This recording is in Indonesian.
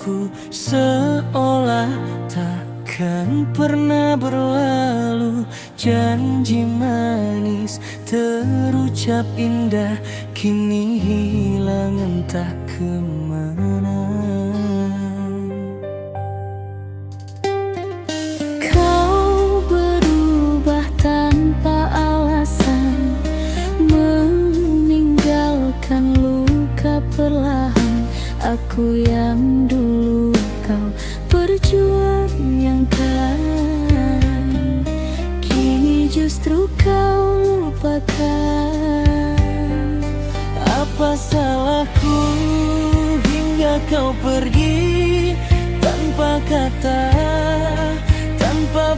aku seolah takkan pernah berlalu. Janji manis terucap indah kini hilang entah kemana. Kau berubah tanpa alasan, meninggalkan luka perlahan. Aku yang dulu kau perjuangkan, kini justru kau lupakan. Apa salahku hingga kau pergi tanpa kata, tanpa